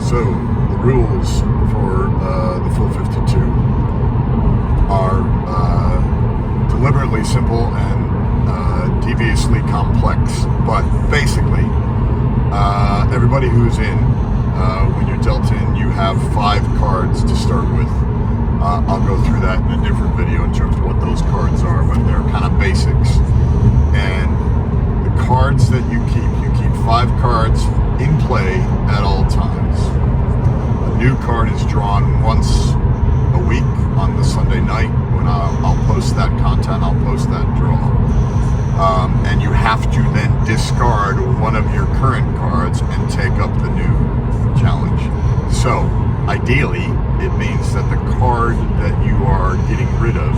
So, the rules for the full 52 are deliberately simple and deviously complex. But basically, everybody who's in, when you're dealt in, you have 5 cards to start with. I'll go through that in a different video in terms of what those cards are, but they're kind of basics. And the cards that you keep 5 cards in play at all times. A new card is drawn once a week on the Sunday night when I'll post that content, I'll post that draw. And you have to then discard one of your current cards and take up the new challenge. So, ideally, it means that the card that you are getting rid of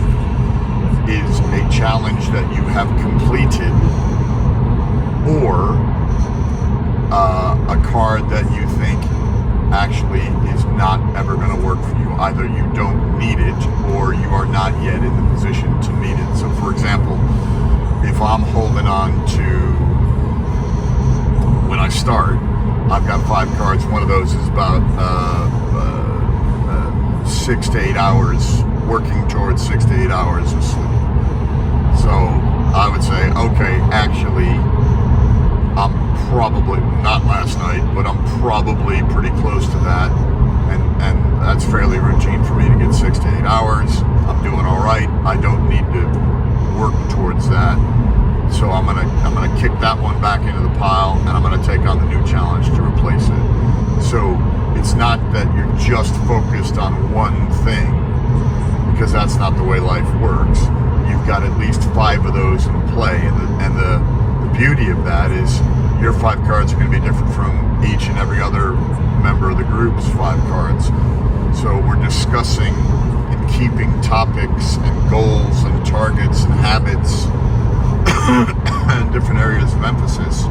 is a challenge that you have completed, or a card that you think actually is not ever going to work for you. Either you don't need it or you are not yet in the position to need it. So for example, if I'm holding on to, when I start, I've got 5 cards. One of those is about 6 to 8 hours, working towards 6 to 8 hours of sleep. So I would say, okay, actually, I'm probably, not last night, but I'm probably pretty close to that. And that's fairly routine for me to get 6 to 8 hours. I'm doing all right. I don't need to work towards that. So I'm gonna kick that one back into the pile, and I'm gonna take on the new challenge to replace it. So it's not that you're just focused on one thing, because that's not the way life works. You've got at least 5 of those in play, and the beauty of that is your 5 cards are going to be different from each and every other member of the group's 5 cards. So we're discussing and keeping topics and goals and targets and habits and different areas of emphasis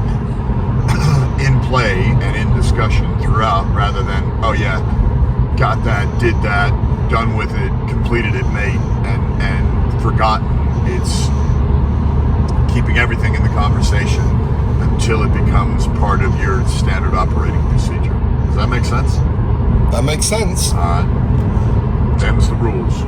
in play and in discussion throughout, rather than, oh yeah, got that, did that, done with it, completed it, mate, and forgotten. It's keeping everything in the conversation until it becomes part of your standard operating procedure. Does that make sense? That makes sense. Them's the rules.